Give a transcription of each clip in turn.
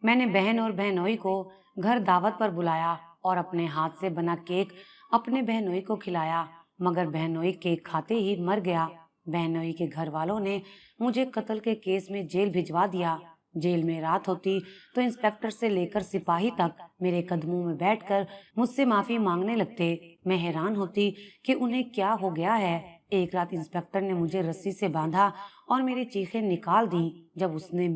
मैंने बहन और बहनोई को घर दावत पर बुलाया और अपने हाथ से बना केक अपने बहनोई को खिलाया, मगर बहनोई केक खाते ही मर गया। बहनोई के घर वालों ने मुझे कत्ल के केस में जेल भिजवा दिया। जेल में रात होती तो इंस्पेक्टर से लेकर सिपाही तक मेरे कदमों में बैठकर मुझसे माफी मांगने लगते। मैं हैरान होती कि उन्हें क्या हो गया है। एक रात इंस्पेक्टर ने मुझे रस्सी से बांधा और मेरी चीखें निकाल दी जब उसने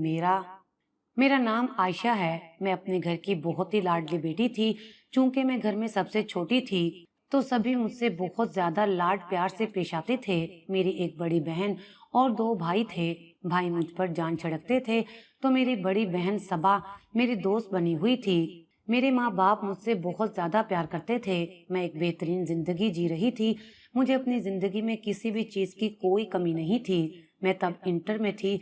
मेरा नाम आयशा है। मैं अपने घर की बहुत ही लाडली बेटी थी। चूंकि मैं घर में सबसे छोटी थी तो सभी मुझसे बहुत ज्यादा लाड प्यार से पेश आते थे। मेरी एक बड़ी बहन और दो भाई थे। भाई मुझ पर जान छिड़कते थे तो मेरी बड़ी बहन सबा मेरी दोस्त बनी हुई थी। मेरे माँ बाप मुझसे बहुत ज्यादा प्यार करते थे। मैं एक बेहतरीन जिंदगी जी रही थी। मुझे अपनी जिंदगी में किसी भी चीज की कोई कमी नहीं थी। मैं तब इंटर में थी।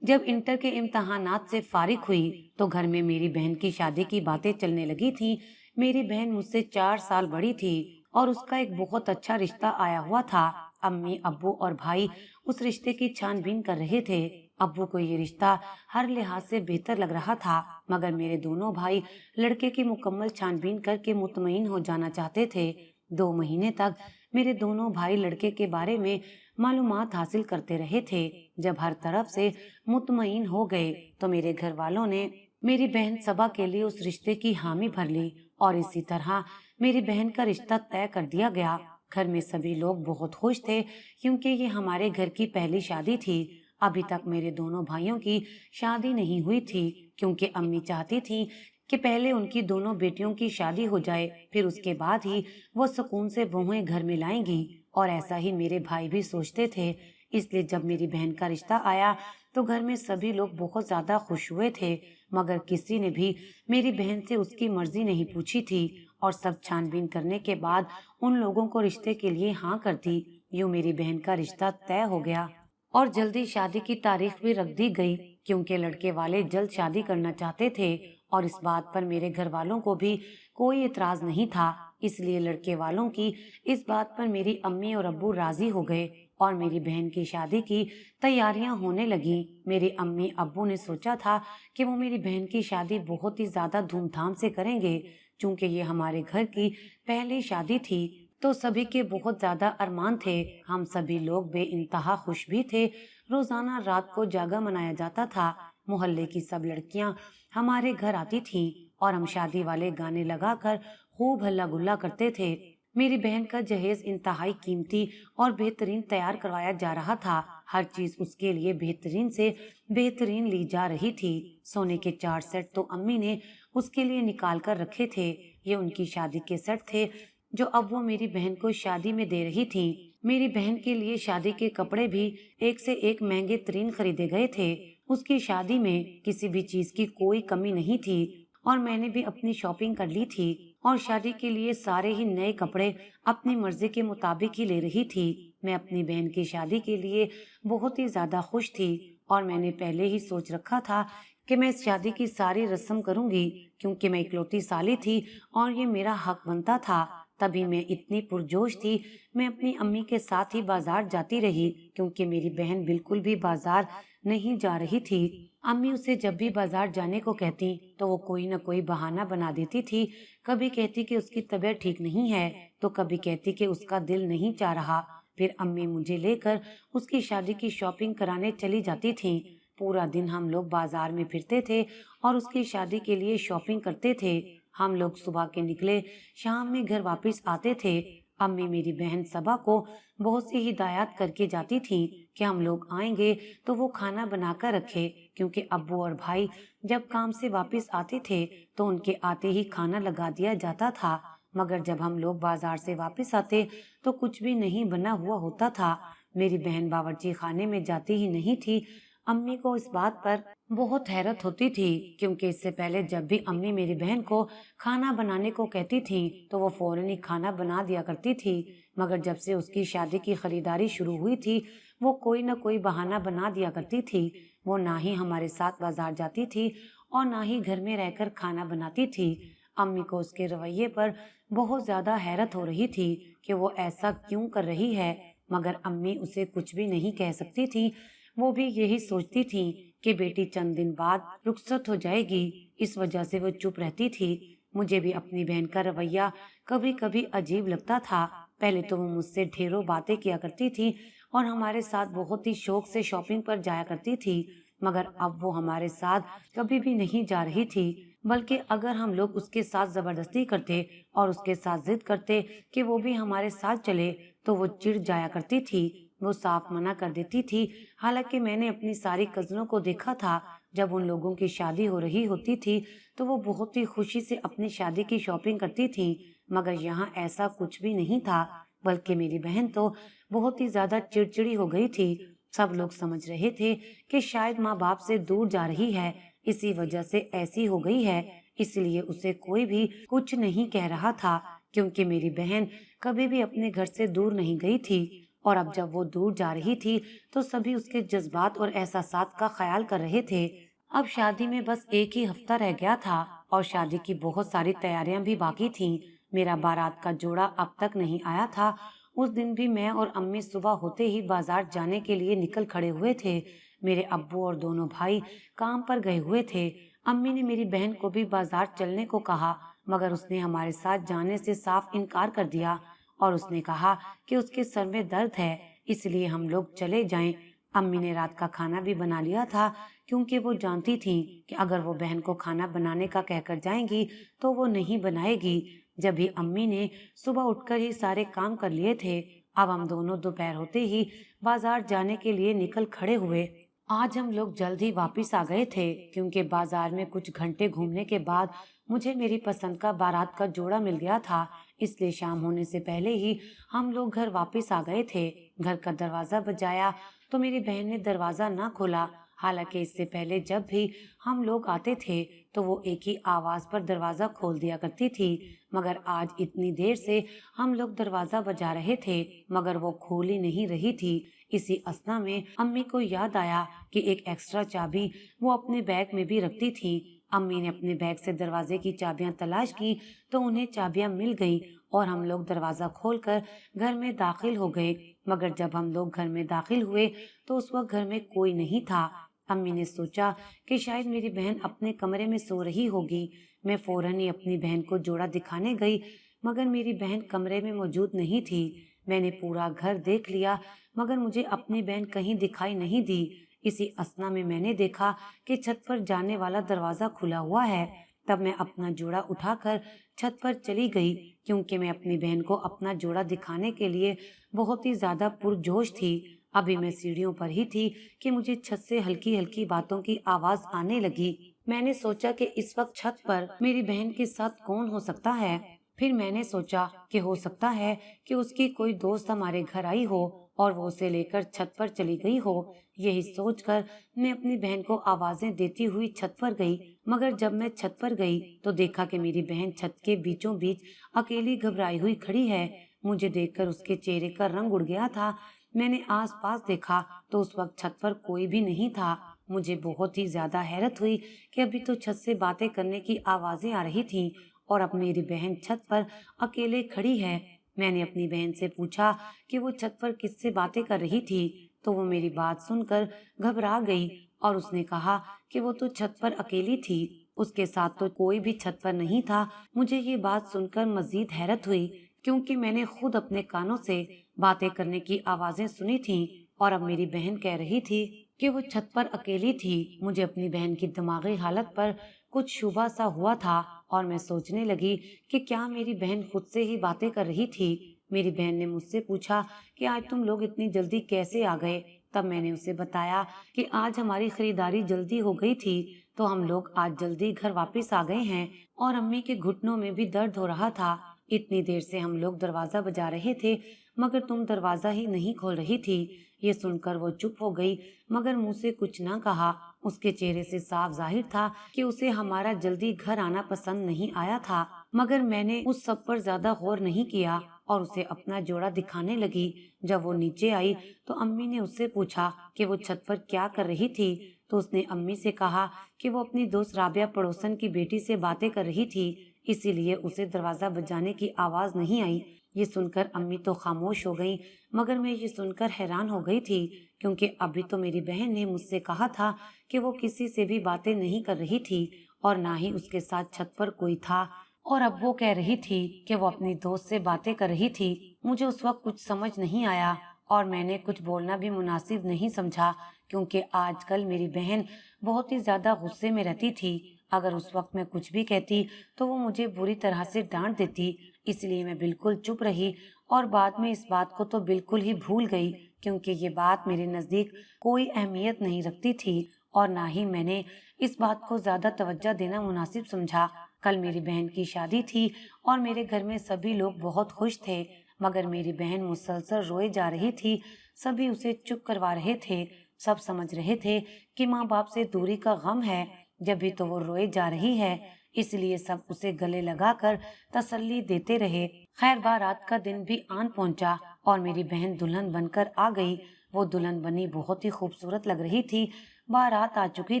जब इंटर के इम्तहानात से फारिग हुई तो घर में मेरी बहन की शादी की बातें चलने लगी थी। मेरी बहन मुझसे 4 साल बड़ी थी और उसका एक बहुत अच्छा रिश्ता आया हुआ था। अम्मी, अब्बू और भाई उस रिश्ते की छानबीन कर रहे थे। अब्बू को ये रिश्ता हर लिहाज से बेहतर लग रहा था, मगर मेरे दोनों भाई लड़के की मुकम्मल छानबीन करके मुतमईन हो जाना चाहते थे। 2 महीने तक मेरे दोनों भाई लड़के के बारे में मालूमात हासिल करते रहे थे। जब हर तरफ से मुतमईन हो गए तो मेरे घर वालों ने मेरी बहन सबा के लिए उस रिश्ते की हामी भर ली और इसी तरह मेरी बहन का रिश्ता तय कर दिया गया। घर में सभी लोग बहुत खुश थे क्योंकि ये हमारे घर की पहली शादी थी। अभी तक मेरे दोनों भाइयों की शादी नहीं हुई थी क्योंकि अम्मी चाहती थी कि पहले उनकी दोनों बेटियों की शादी हो जाए, फिर उसके बाद ही वो सुकून से बहुएं घर में लाएंगी। और ऐसा ही मेरे भाई भी सोचते थे। इसलिए जब मेरी बहन का रिश्ता आया तो घर में सभी लोग बहुत ज्यादा खुश हुए थे, मगर किसी ने भी मेरी बहन से उसकी मर्जी नहीं पूछी थी और सब छानबीन करने के बाद उन लोगों को रिश्ते के लिए हाँ कर दी। यूं मेरी बहन का रिश्ता तय हो गया और जल्दी शादी की तारीख भी रख दी गई क्योंकि लड़के वाले जल्द शादी करना चाहते थे और इस बात पर मेरे घर वालों को भी कोई इतराज नहीं था। इसलिए लड़के वालों की इस बात पर मेरी अम्मी और अब्बू राजी हो गए और मेरी बहन की शादी की तैयारियां होने लगी। मेरी अम्मी अब्बू ने सोचा था कि वो मेरी बहन की शादी बहुत ही ज्यादा धूमधाम से करेंगे। चूंकि ये हमारे घर की पहली शादी थी तो सभी के बहुत ज्यादा अरमान थे। हम सभी लोग बेइंतहा खुश भी थे। रोजाना रात को जागा मनाया जाता था। मोहल्ले की सब लड़कियां हमारे घर आती थीं और हम शादी वाले गाने लगाकर खूब हल्ला गुल्ला करते थे। मेरी बहन का जहेज इंतहाई कीमती और बेहतरीन तैयार करवाया जा रहा था। हर चीज उसके लिए बेहतरीन से बेहतरीन ली जा रही थी। सोने के 4 सेट तो अम्मी ने उसके लिए निकाल कर रखे थे। ये उनकी शादी के सेट थे जो अब वो मेरी बहन को शादी में दे रही थी। मेरी बहन के लिए शादी के कपड़े भी एक से एक महंगे तरीन खरीदे गए थे। उसकी शादी में किसी भी चीज की कोई कमी नहीं थी और मैंने भी अपनी शॉपिंग कर ली थी और शादी के लिए सारे ही नए कपड़े अपनी मर्जी के मुताबिक ही ले रही थी। मैं अपनी बहन की शादी के लिए बहुत ही ज्यादा खुश थी और मैंने पहले ही सोच रखा था कि मैं इस शादी की सारी रस्म करूंगी क्योंकि मैं इकलौती साली थी और ये मेरा हक बनता था। तभी मैं इतनी पुरजोश थी। मैं अपनी अम्मी के साथ ही बाजार जाती रही क्योंकि मेरी बहन बिल्कुल भी बाजार नहीं जा रही थी। अम्मी उसे जब भी बाजार जाने को कहती तो वो कोई न कोई बहाना बना देती थी। कभी कहती कि उसकी तबीयत ठीक नहीं है तो कभी कहती कि उसका दिल नहीं चाह रहा। फिर अम्मी मुझे लेकर उसकी शादी की शॉपिंग कराने चली जाती थी। पूरा दिन हम लोग बाजार में फिरते थे और उसकी शादी के लिए शॉपिंग करते थे। हम लोग सुबह के निकले शाम में घर वापस आते थे। अम्मी मेरी बहन सबा को बहुत सी हिदायत करके जाती थी कि हम लोग आएंगे तो वो खाना बनाकर रखे क्योंकि अब्बू और भाई जब काम से वापस आते थे तो उनके आते ही खाना लगा दिया जाता था। मगर जब हम लोग बाजार से वापस आते तो कुछ भी नहीं बना हुआ होता था। मेरी बहन बावर्ची खाने में जाती ही नहीं थी। अम्मी को इस बात पर बहुत हैरत होती थी क्योंकि इससे पहले जब भी अम्मी मेरी बहन को खाना बनाने को कहती थी तो वो फौरन ही खाना बना दिया करती थी। मगर जब से उसकी शादी की खरीदारी शुरू हुई थी वो कोई न कोई बहाना बना दिया करती थी। वो ना ही हमारे साथ बाजार जाती थी और ना ही घर में रहकर खाना बनाती थी। अम्मी को उसके रवैये पर बहुत ज्यादा हैरत हो रही थी कि वो ऐसा क्यों कर रही है, मगर अम्मी उसे कुछ भी नहीं कह सकती थी। वो भी यही सोचती थी कि बेटी चंद दिन बाद रुखसत हो जाएगी, इस वजह से वो चुप रहती थी। मुझे भी अपनी बहन का रवैया कभी कभी अजीब लगता था। पहले तो वो मुझसे ढेरों बातें किया करती थी और हमारे साथ बहुत ही शौक से शॉपिंग पर जाया करती थी, मगर अब वो हमारे साथ कभी भी नहीं जा रही थी। बल्कि अगर हम लोग उसके साथ जबरदस्ती करते और उसके साथ जिद करते कि वो भी हमारे साथ चले, तो वो चिढ़ जाया करती थी। वो साफ मना कर देती थी। हालांकि मैंने अपनी सारी कजनों को देखा था, जब उन लोगों की शादी हो रही होती थी तो वो बहुत ही खुशी से अपनी शादी की शॉपिंग करती थी, मगर यहाँ ऐसा कुछ भी नहीं था। बल्कि मेरी बहन तो बहुत ही ज्यादा चिड़चिड़ी हो गई थी। सब लोग समझ रहे थे कि शायद माँ बाप से दूर जा रही है, इसी वजह से ऐसी हो गई है। इसलिए उसे कोई भी कुछ नहीं कह रहा था, क्योंकि मेरी बहन कभी भी अपने घर से दूर नहीं गई थी। और अब जब वो दूर जा रही थी तो सभी उसके जज्बात और एहसासात का ख्याल कर रहे थे। अब शादी में बस एक ही हफ्ता रह गया था और शादी की बहुत सारी तैयारियां भी बाकी थीं। मेरा बारात का जोड़ा अब तक नहीं आया था। उस दिन भी मैं और अम्मी सुबह होते ही बाजार जाने के लिए निकल खड़े हुए थे। मेरे अब्बू और दोनों भाई काम पर गए हुए थे। अम्मी ने मेरी बहन को भी बाजार चलने को कहा, मगर उसने हमारे साथ जाने से साफ इनकार कर दिया और उसने कहा कि उसके सर में दर्द है, इसलिए हम लोग चले जाएं। अम्मी ने रात का खाना भी बना लिया था, क्योंकि वो जानती थी कि अगर वो बहन को खाना बनाने का कहकर जाएंगी तो वो नहीं बनाएगी। जब भी अम्मी ने सुबह उठकर ही सारे काम कर लिए थे, अब हम दोनों दोपहर होते ही बाजार जाने के लिए निकल खड़े हुए। आज हम लोग जल्द ही वापिस आ गए थे, क्योंकि बाजार में कुछ घंटे घूमने के बाद मुझे मेरी पसंद का बारात का जोड़ा मिल गया था। इसलिए शाम होने से पहले ही हम लोग घर वापस आ गए थे। घर का दरवाजा बजाया तो मेरी बहन ने दरवाजा ना खोला। हालांकि इससे पहले जब भी हम लोग आते थे तो वो एक ही आवाज पर दरवाजा खोल दिया करती थी, मगर आज इतनी देर से हम लोग दरवाजा बजा रहे थे मगर वो खोल ही नहीं रही थी। इसी असना में अम्मी को याद आया कि एक एक्स्ट्रा चाबी वो अपने बैग में भी रखती थी। अम्मी ने अपने बैग से दरवाजे की चाबियां तलाश की तो उन्हें चाबियां मिल गईं और हम लोग दरवाजा खोलकर घर में दाखिल हो गए। मगर जब हम लोग घर में दाखिल हुए तो उस वक्त घर में कोई नहीं था। अम्मी ने सोचा कि शायद मेरी बहन अपने कमरे में सो रही होगी। मैं फौरन ही अपनी बहन को जोड़ा दिखाने गई, मगर मेरी बहन कमरे में मौजूद नहीं थी। मैंने पूरा घर देख लिया, मगर मुझे अपनी बहन कहीं दिखाई नहीं दी। इसी असना में मैंने देखा कि छत पर जाने वाला दरवाजा खुला हुआ है। तब मैं अपना जोड़ा उठाकर छत पर चली गई, क्योंकि मैं अपनी बहन को अपना जोड़ा दिखाने के लिए बहुत ही ज्यादा पुरजोश थी। अभी मैं सीढ़ियों पर ही थी कि मुझे छत से हल्की हल्की बातों की आवाज आने लगी। मैंने सोचा कि इस वक्त छत पर मेरी बहन के साथ कौन हो सकता है। फिर मैंने सोचा कि हो सकता है कि उसकी कोई दोस्त हमारे घर आई हो और वो उसे लेकर छत पर चली गई हो। यही सोचकर मैं अपनी बहन को आवाजें देती हुई छत पर गई, मगर जब मैं छत पर गई तो देखा कि मेरी बहन छत के बीचों बीच अकेली घबराई हुई खड़ी है। मुझे देखकर उसके चेहरे का रंग उड़ गया था। मैंने आसपास देखा तो उस वक्त छत पर कोई भी नहीं था। मुझे बहुत ही ज्यादा हैरत हुई कि अभी तो छत से बातें करने की आवाजें आ रही थीं और अब मेरी बहन छत पर अकेले खड़ी है। मैंने अपनी बहन से पूछा कि वो छत पर किससे बातें कर रही थी, तो वो मेरी बात सुनकर घबरा गई और उसने कहा कि वो तो छत पर अकेली थी, उसके साथ तो कोई भी छत पर नहीं था। मुझे ये बात सुनकर मजीद हैरत हुई, क्योंकि मैंने खुद अपने कानों से बातें करने की आवाजें सुनी थी और अब मेरी बहन कह रही थी कि वो छत पर अकेली थी। मुझे अपनी बहन की दिमागी हालत पर कुछ शुबा सा हुआ था और मैं सोचने लगी कि क्या मेरी बहन खुद से ही बातें कर रही थी। मेरी बहन ने मुझसे पूछा कि आज तुम लोग इतनी जल्दी कैसे आ गए। तब मैंने उसे बताया कि आज हमारी खरीदारी जल्दी हो गई थी, तो हम लोग आज जल्दी घर वापस आ गए हैं और अम्मी के घुटनों में भी दर्द हो रहा था। इतनी देर से हम लोग दरवाजा बजा रहे थे, मगर तुम दरवाजा ही नहीं खोल रही थी। ये सुनकर वो चुप हो गई, मगर मुंह से कुछ ना कहा। उसके चेहरे से साफ जाहिर था कि उसे हमारा जल्दी घर आना पसंद नहीं आया था, मगर मैंने उस सब पर ज्यादा गौर नहीं किया और उसे अपना जोड़ा दिखाने लगी। जब वो नीचे आई तो अम्मी ने उससे पूछा कि वो छत पर क्या कर रही थी, तो उसने अम्मी से कहा कि वो अपनी दोस्त राबिया पड़ोसन की बेटी से बातें कर रही थी, इसीलिए उसे दरवाजा बजाने की आवाज नहीं आई। ये सुनकर अम्मी तो खामोश हो गईं, मगर मैं ये सुनकर हैरान हो गई थी, क्योंकि अभी तो मेरी बहन ने मुझसे कहा था कि वो किसी से भी बातें नहीं कर रही थी और ना ही उसके साथ छत पर कोई था, और अब वो कह रही थी कि वो अपनी दोस्त से बातें कर रही थी। मुझे उस वक्त कुछ समझ नहीं आया और मैंने कुछ बोलना भी मुनासिब नहीं समझा, क्योंकि आजकल मेरी बहन बहुत ही ज्यादा गुस्से में रहती थी। अगर उस वक्त मैं कुछ भी कहती तो वो मुझे बुरी तरह से डांट देती, इसलिए मैं बिल्कुल चुप रही और बाद में इस बात को तो बिल्कुल ही भूल गई, क्योंकि ये बात मेरे नजदीक कोई अहमियत नहीं रखती थी और ना ही मैंने इस बात को ज्यादा तवज्जो देना मुनासिब समझा। कल मेरी बहन की शादी थी और मेरे घर में सभी लोग बहुत खुश थे, मगर मेरी बहन मुसलसल रोए जा रही थी। सभी उसे चुप करवा रहे थे। सब समझ रहे थे कि माँ बाप से दूरी का गम है, जब भी तो वो रोए जा रही है, इसलिए सब उसे गले लगाकर तसल्ली देते रहे। खैर बारात का दिन भी आन पहुंचा और मेरी बहन दुल्हन बनकर आ गई। वो दुल्हन बनी बहुत ही खूबसूरत लग रही थी। बारात आ चुकी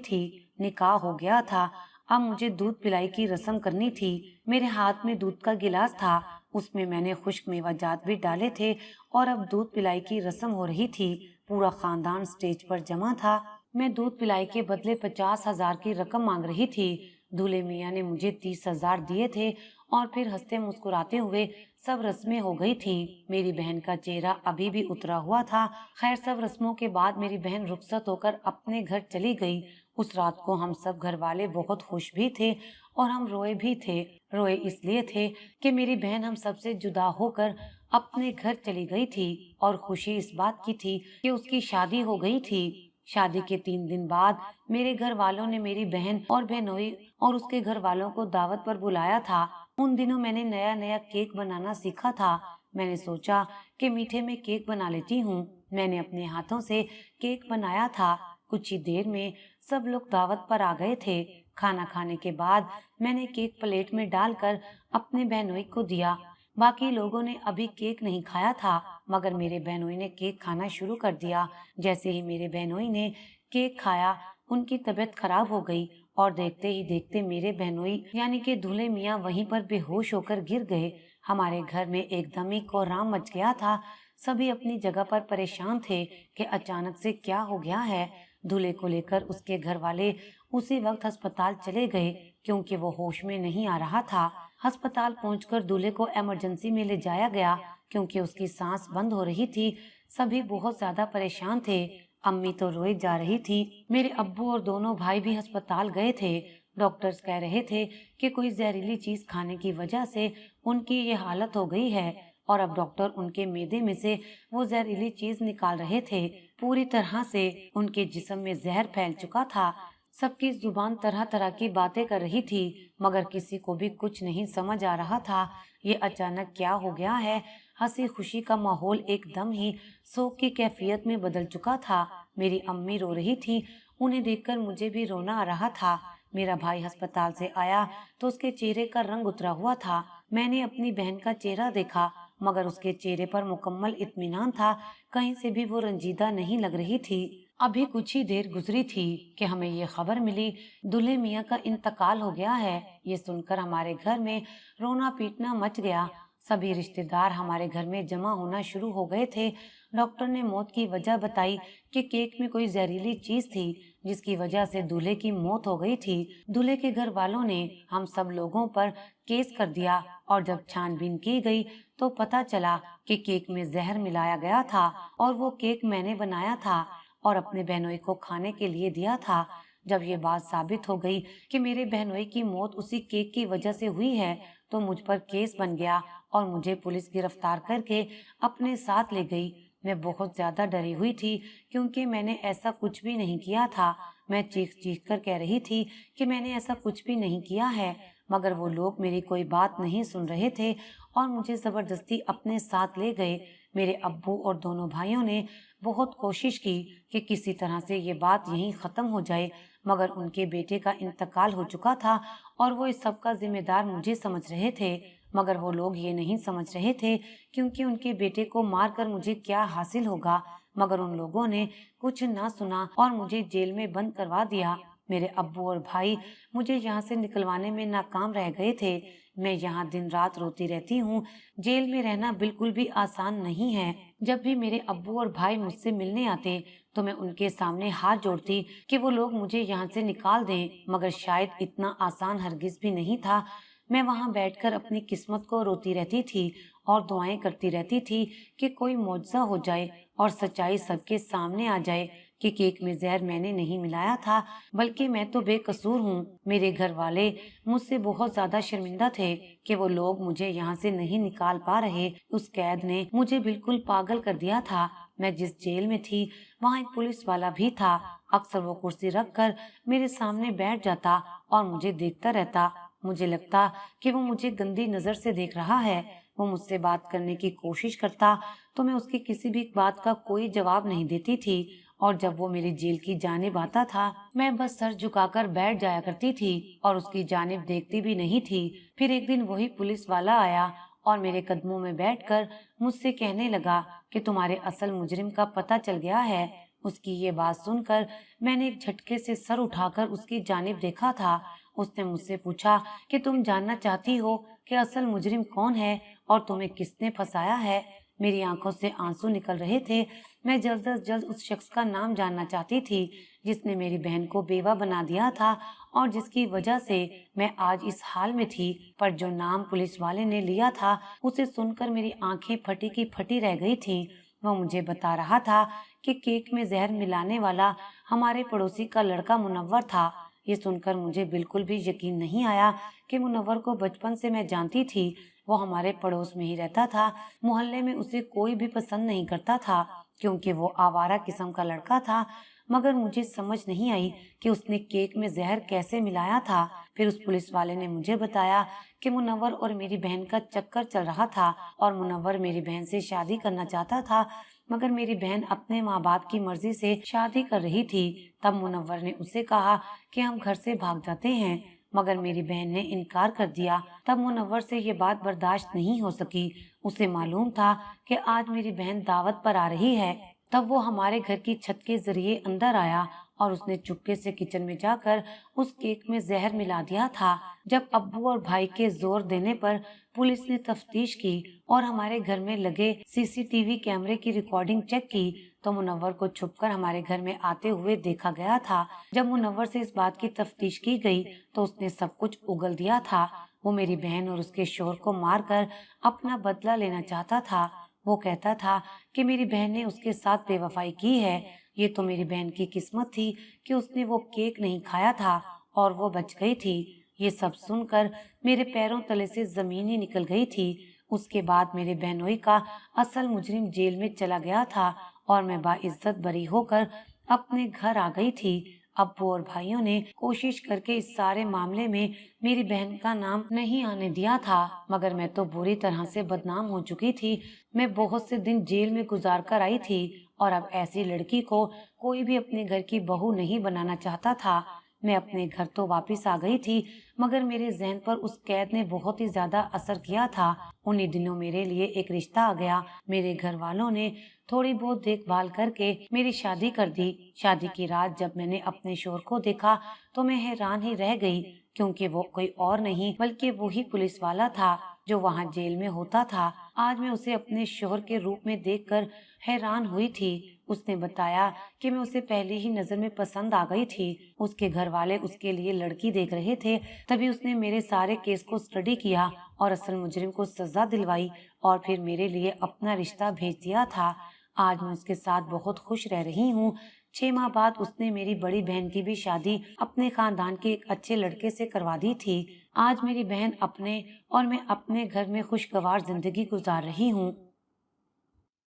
थी, निकाह हो गया था। अब मुझे दूध पिलाई की रस्म करनी थी। मेरे हाथ में दूध का गिलास था, उसमें मैंने खुश्क मेवाजात भी डाले थे और अब दूध पिलाई की रस्म हो रही थी। पूरा खानदान स्टेज पर जमा था। मैं दूध पिलाई के बदले 50,000 की रकम मांग रही थी। दूल्हे मियाँ ने मुझे 30,000 दिए थे और फिर हंसते मुस्कुराते हुए सब रस्में हो गई थी। मेरी बहन का चेहरा अभी भी उतरा हुआ था। खैर सब रस्मों के बाद मेरी बहन रुखसत होकर अपने घर चली गई। उस रात को हम सब घर वाले बहुत खुश भी थे और हम रोए भी थे। रोए इसलिए थे कि मेरी बहन हम सबसे जुदा होकर अपने घर चली गई थी, और खुशी इस बात की थी कि उसकी शादी हो गई थी। शादी के 3 दिन बाद मेरे घर वालों ने मेरी बहन और बहनोई और उसके घर वालों को दावत पर बुलाया था। उन दिनों मैंने नया नया केक बनाना सीखा था। मैंने सोचा कि मीठे में केक बना लेती हूँ। मैंने अपने हाथों से केक बनाया था। कुछ ही देर में सब लोग दावत पर आ गए थे। खाना खाने के बाद मैंने केक प्लेट में डालकर अपने बहनोई को दिया। बाकी लोगों ने अभी केक नहीं खाया था, मगर मेरे बहनोई ने केक खाना शुरू कर दिया। जैसे ही मेरे बहनोई ने केक खाया, उनकी तबीयत खराब हो गई और देखते ही देखते मेरे बहनोई यानी कि दूल्हे मियाँ वहीं पर बेहोश होकर गिर गए। हमारे घर में एकदम ही कोहराम मच गया था। सभी अपनी जगह पर परेशान थे कि अचानक से क्या हो गया है। दूल्हे को लेकर उसके घर वाले उसी वक्त अस्पताल चले गए, क्योंकि वो होश में नहीं आ रहा था। अस्पताल पहुंचकर दूल्हे को इमरजेंसी में ले जाया गया, क्योंकि उसकी सांस बंद हो रही थी। सभी बहुत ज्यादा परेशान थे। अम्मी तो रोए जा रही थी। मेरे अब्बू और दोनों भाई भी अस्पताल गए थे। डॉक्टर्स कह रहे थे कि कोई जहरीली चीज खाने की वजह से उनकी ये हालत हो गई है, और अब डॉक्टर उनके मैदे में से वो जहरीली चीज निकाल रहे थे। पूरी तरह से उनके जिस्म में जहर फैल चुका था। सबकी जुबान तरह तरह की बातें कर रही थी, मगर किसी को भी कुछ नहीं समझ आ रहा था। ये अचानक क्या हो गया है। हंसी खुशी का माहौल एकदम ही शोक की कैफियत में बदल चुका था। मेरी अम्मी रो रही थी, उन्हें देखकर मुझे भी रोना आ रहा था। मेरा भाई अस्पताल से आया तो उसके चेहरे का रंग उतरा हुआ था। मैंने अपनी बहन का चेहरा देखा, मगर उसके चेहरे पर मुकम्मल इत्मीनान था। कहीं से भी वो रंजीदा नहीं लग रही थी। अभी कुछ ही देर गुजरी थी कि हमें ये खबर मिली, दूल्हे मियाँ का इंतकाल हो गया है। ये सुनकर हमारे घर में रोना पीटना मच गया। सभी रिश्तेदार हमारे घर में जमा होना शुरू हो गए थे। डॉक्टर ने मौत की वजह बताई कि केक में कोई जहरीली चीज थी, जिसकी वजह से दूल्हे की मौत हो गई थी। दूल्हे के घर वालों ने हम सब लोगों पर केस कर दिया, और जब छानबीन की गई तो पता चला कि केक में जहर मिलाया गया था, और वो केक मैंने बनाया था और अपने बहनोई को खाने के लिए दिया था। जब ये बात साबित हो गई कि मेरे बहनोई की मौत उसी केक की वजह से हुई है, तो मुझ पर केस बन गया और मुझे पुलिस गिरफ्तार करके अपने साथ ले गई। मैं बहुत ज्यादा डरी हुई थी, क्योंकि मैंने ऐसा कुछ भी नहीं किया था। मैं चीख चीख कर कह रही थी कि मैंने ऐसा कुछ भी नहीं किया है, मगर वो लोग मेरी कोई बात नहीं सुन रहे थे और मुझे जबरदस्ती अपने साथ ले गए। मेरे अब्बू और दोनों भाइयों ने बहुत कोशिश की कि किसी तरह से ये बात यहीं खत्म हो जाए, मगर उनके बेटे का इंतकाल हो चुका था और वो इस सब का जिम्मेदार मुझे समझ रहे थे। मगर वो लोग ये नहीं समझ रहे थे, क्योंकि उनके बेटे को मारकर मुझे क्या हासिल होगा। मगर उन लोगों ने कुछ ना सुना और मुझे जेल में बंद करवा दिया। मेरे अब्बू और भाई मुझे यहाँ से निकलवाने में नाकाम रह गए थे। मैं यहाँ दिन रात रोती रहती हूँ। जेल में रहना बिल्कुल भी आसान नहीं है। जब भी मेरे अब्बू और भाई मुझसे मिलने आते तो मैं उनके सामने हाथ जोड़ती कि वो लोग मुझे यहाँ से निकाल दें, मगर शायद इतना आसान हरगिज भी नहीं था। मैं वहाँ बैठकर अपनी किस्मत को रोती रहती थी और दुआएं करती रहती थी कि कोई मौजज़ा हो जाए और सच्चाई सबके सामने आ जाए कि केक में जहर मैंने नहीं मिलाया था, बल्कि मैं तो बेकसूर हूँ। मेरे घर वाले मुझसे बहुत ज्यादा शर्मिंदा थे कि वो लोग मुझे यहाँ से नहीं निकाल पा रहे। उस कैद ने मुझे बिल्कुल पागल कर दिया था। मैं जिस जेल में थी वहाँ एक पुलिस वाला भी था। अक्सर वो कुर्सी रखकर मेरे सामने बैठ जाता और मुझे देखता रहता। मुझे लगता कि वो मुझे गंदी नजर से देख रहा है। वो मुझसे बात करने की कोशिश करता तो मैं उसकी किसी भी बात का कोई जवाब नहीं देती थी, और जब वो मेरी जेल की जानिब आता था मैं बस सर झुकाकर बैठ जाया करती थी और उसकी जानिब देखती भी नहीं थी। फिर एक दिन वही पुलिस वाला आया और मेरे कदमों में बैठकर मुझसे कहने लगा कि तुम्हारे असल मुजरिम का पता चल गया है। उसकी ये बात सुनकर मैंने एक झटके से सर उठाकर उसकी जानिब देखा था। उसने मुझसे पूछा कि तुम जानना चाहती हो कि असल मुजरिम कौन है और तुम्हें किसने फंसाया है। मेरी आंखों से आंसू निकल रहे थे। मैं जल्द अज जल्द उस शख्स का नाम जानना चाहती थी जिसने मेरी बहन को बेवा बना दिया था और जिसकी वजह से मैं आज इस हाल में थी। पर जो नाम पुलिस वाले ने लिया था उसे सुनकर मेरी आंखें फटी की फटी रह गई थी। वो मुझे बता रहा था कि केक में जहर मिलाने वाला हमारे पड़ोसी का लड़का मुनव्वर था। ये सुनकर मुझे बिल्कुल भी यकीन नहीं आया कि मुनव्वर को बचपन से मैं जानती थी। वो हमारे पड़ोस में ही रहता था। मोहल्ले में उसे कोई भी पसंद नहीं करता था क्योंकि वो आवारा किस्म का लड़का था। मगर मुझे समझ नहीं आई कि उसने केक में जहर कैसे मिलाया था। फिर उस पुलिस वाले ने मुझे बताया कि मुनव्वर और मेरी बहन का चक्कर चल रहा था और मुनव्वर मेरी बहन से शादी करना चाहता था, मगर मेरी बहन अपने माँ बाप की मर्जी से शादी कर रही थी। तब मुनव्वर ने उसे कहा कि हम घर से भाग जाते हैं, मगर मेरी बहन ने इनकार कर दिया। तब मुनव्वर से ये बात बर्दाश्त नहीं हो सकी। उसे मालूम था कि आज मेरी बहन दावत पर आ रही है। तब वो हमारे घर की छत के जरिए अंदर आया और उसने चुपके से किचन में जाकर उस केक में जहर मिला दिया था। जब अब्बू और भाई के जोर देने पर पुलिस ने तफ्तीश की और हमारे घर में लगे सीसीटीवी कैमरे की रिकॉर्डिंग चेक की तो मुनव्वर को छुपकर हमारे घर में आते हुए देखा गया था। जब मुनव्वर से इस बात की तफ्तीश की गई तो उसने सब कुछ उगल दिया था। वो मेरी बहन और उसके शोहर को मारकर अपना बदला लेना चाहता था। वो कहता था कि मेरी बहन ने उसके साथ बेवफाई की है। ये तो मेरी बहन की किस्मत थी कि उसने वो केक नहीं खाया था और वो बच गई थी। ये सब सुनकर मेरे पैरों तले से जमीन ही निकल गई थी। उसके बाद मेरे बहनोई का असल मुजरिम जेल में चला गया था और मैं बाइज्जत बरी होकर अपने घर आ गई थी। अब्बू और भाइयों ने कोशिश करके इस सारे मामले में मेरी बहन का नाम नहीं आने दिया था, मगर मैं तो बुरी तरह से बदनाम हो चुकी थी। मैं बहुत से दिन जेल में गुजार कर आई थी और अब ऐसी लड़की को कोई भी अपने घर की बहू नहीं बनाना चाहता था। मैं अपने घर तो वापस आ गई थी, मगर मेरे जहन पर उस कैद ने बहुत ही ज्यादा असर किया था। उन्हीं दिनों मेरे लिए एक रिश्ता आ गया। मेरे घर वालों ने थोड़ी बहुत देखभाल करके मेरी शादी कर दी। शादी की रात जब मैंने अपने शोहर को देखा तो मैं हैरान ही रह गई, क्योंकि वो कोई और नहीं बल्कि वही पुलिस वाला था जो वहाँ जेल में होता था। आज मैं उसे अपने शोहर के रूप में देखकर हैरान हुई थी। उसने बताया कि मैं उसे पहली ही नजर में पसंद आ गई थी। उसके घर वाले उसके लिए लड़की देख रहे थे। तभी उसने मेरे सारे केस को स्टडी किया और असल मुजरिम को सजा दिलवाई और फिर मेरे लिए अपना रिश्ता भेज दिया था। आज मैं उसके साथ बहुत खुश रह रही हूँ। 6 माह बाद उसने मेरी बड़ी बहन की भी शादी अपने खानदान के एक अच्छे लड़के से करवा दी थी। आज मेरी बहन अपने और मैं अपने घर में खुशगवार जिंदगी गुजार रही हूँ।